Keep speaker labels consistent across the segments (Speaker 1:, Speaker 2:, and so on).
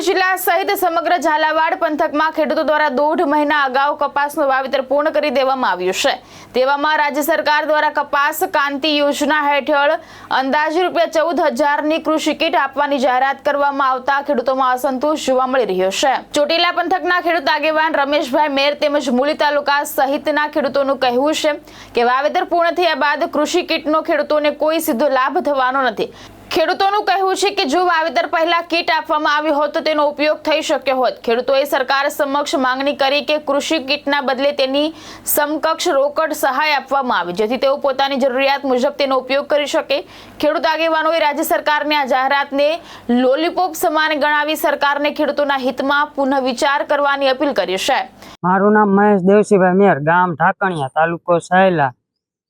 Speaker 1: જિલ્લા સહિત સમગ્ર ઝાલાવાડ પંથકમાં ખેડૂતો દ્વારા 1.5 મહિના અગાઉ કપાસનું વાવેતર પૂર્ણ કરી દેવામાં આવ્યું છે। તેવામાં રાજ્ય સરકાર દ્વારા કપાસ ક્રાંતિ યોજના હેઠળ અંદાજે ₹14,000ની કૃષિ કીટ આપવાની જાહેરાત કરવામાં આવતા ખેડૂતોમાં અસંતોષ જોવા મળી રહ્યો છે। ચોટીલા પંથકના ખેડૂત આગેવાન રમેશભાઈ મેર તેમજ મૂળી તાલુકા સહિતના ખેડૂતોનું કહેવું છે કે વાવેતર પૂર્ણ થયા બાદ કૃષિ કીટનો ખેડૂતોને કોઈ સીધો લાભ થવાનો નથી। ખેડૂતોનું કહેવું છે કે જો વાવેતર પહેલા કીટ આપવામાં આવી હોત તો તેનો ઉપયોગ થઈ શક્યો હોત। ખેડૂતોએ સરકાર સમક્ષ માંગણી કરી કે કૃષિ કીટના બદલે તેની સમકક્ષ રોકડ સહાય આપવામાં આવે જેથી તેઓ પોતાની જરૂરિયાત મુજબ તેનો ઉપયોગ કરી શકે। ખેડૂત આગેવાનોએ રાજ્ય સરકારની આ જાહેરાતને લોલીપોપ સમાન ગણાવી સરકારને ખેડૂતોના હિતમાં પુનઃ વિચાર કરવાની અપીલ કરી છે।
Speaker 2: મારું નામ મહેશ દેવસીભાઈ મેર, ગામ ઢાકણિયા, તાલુકો સાયલા।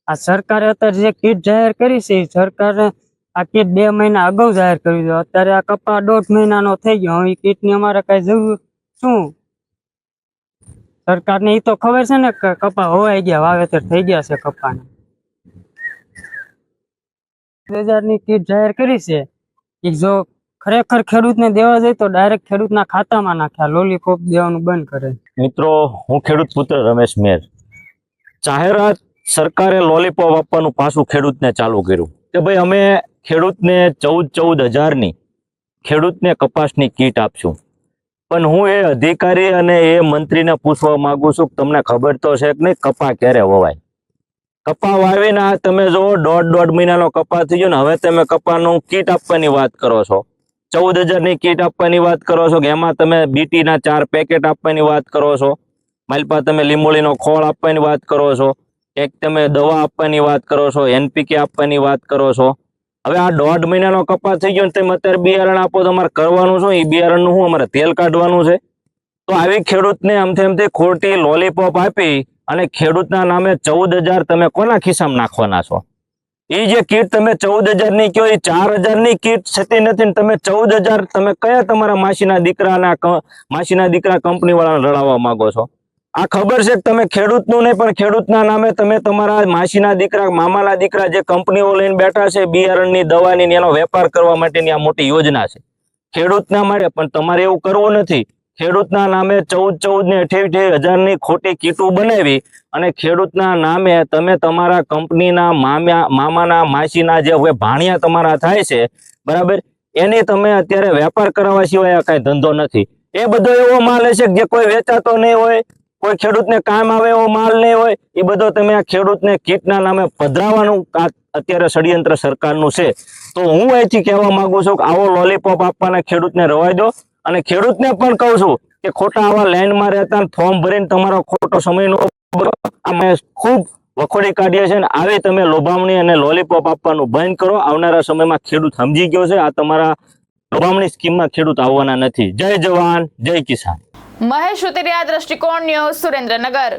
Speaker 2: આ સરકારે અત્યારે જે કીટ જાહેર કરી છે, સરકારે આ કીટ 2 મહિના અગાઉ જાહેર કરી દો। અત્યારે આ કપા 1.5 મહિનાનો થઈ ગયો। હવે કીટની અમારે કઈ જરૂર શું? સરકારને એ તો ખબર છે ને કે કપા હોવાઈ ગયા, વાવેતર થઈ ગયા છે કપાના। 2000ની કીટ જાહેર કરી છે કે જો ખરેખર ખેડૂતને દેવા જાય તો ડાયરેક્ટ ખેડૂતના ખાતામાં નાખ્યા, લોલીપોપ દેવાનું બંધ કરે।
Speaker 3: મિત્રો, હું ખેડૂત પુત્ર રમેશ મેર। જાહેરાત સરકારે લોલીપોપ આપવાનું પાછું ખેડૂતને ચાલુ કર્યું કે ભાઈ અમે ખેડૂતને 14,000ની ખેડૂતને કપાસની કીટ આપશું। પણ હું એ અધિકારી અને એ મંત્રીને પૂછવા માંગુ છું કે તમને ખબર તો છે કે નહીં કપા ક્યારે વવાય? કપા વાવીને તમે જો 1.5 મહિનાનો કપા થઈ ગયો ને, હવે તમે કપાનું કીટ આપવાની વાત કરો છો, 14,000ની કીટ આપવાની વાત કરો છો કે એમાં તમે બીટીના 4 પેકેટ આપવાની વાત કરો છો, માલપા તમે લીંબોળીનો ખોળ આપવાની વાત કરો છો, એક તમે દવા આપવાની વાત કરો છો, NPK આપવાની વાત કરો છો। હવે આ 1.5 મહિનાનો કપા થઈ ગયો ને તમે અત્યારે બિયારણ આપો તો અમારે કરવાનું શું? એ બિયારણનું શું અમારે તેલ કાઢવાનું છે? તો આવી ખેડૂતને આમથી ખોટી લોલીપોપ આપી અને ખેડૂતના નામે 14,000 તમે કોના ખિસ્સામાં નાખવાના છો? એ જે કીટ તમે 14,000ની કહો, એ 4,000ની કીટ થતી નથી ને તમે 14,000 તમે કયા તમારા માસીના દીકરા કંપની વાળાને રડાવવા માંગો છો? આ ખબર છે કે તમે ખેડૂતનું નહીં પણ ખેડૂતના નામે તમે તમારા માસીના દીકરા, મામાના દીકરા જે કંપનીઓ લઈને બેઠા છે બિયારણની, દવાની, એનો વેપાર કરવા માટેની આ મોટી યોજના છે ખેડૂતના માટે। પણ તમારે એવું કરવું નથી। ખેડૂતના નામે 14,000 ને 28,000ની ખોટી કીટો બનાવી અને ખેડૂતના નામે તમે તમારા કંપનીના મામાના, માસીના જે ભાણિયા તમારા થાય છે, બરાબર, એની તમે અત્યારે વેપાર કરાવવા સિવાય કાંઈ ધંધો નથી। એ બધો એવો માલ હશે જે કોઈ વેચાતો નહીં હોય, કોઈ ખેડૂતને કામ આવે એવો માલ નહીં હોય, એ બધો તમે આ ખેડૂતને કીટના નામે પધરાવવાનું અત્યારે ષડયંત્ર સરકારનું છે। તો હું અહીંથી કહેવા માંગુ છું કે આવો લોલીપોપ આપવાના ખેડૂતને રવાઈ દો। અને ખેડૂતને પણ કહું છું કે ખોટા આવા લાઈનમાં રહેતા ફોર્મ ભરીને તમારો ખોટો સમયનો અમે ખૂબ વખોડી કાઢીએ છીએ। આવી તમે લોભામણી અને લોલીપોપ આપવાનું બંધ કરો। આવનારા સમયમાં ખેડૂત સમજી ગયો છે આ તમારા લોભામણી સ્કીમમાં ખેડૂત આવવાના નથી। જય જવાન, જય કિસાન।
Speaker 1: મહેશ સુતરિયા, દ્રષ્ટિકોણ ન્યૂઝ, સુરેન્દ્રનગર।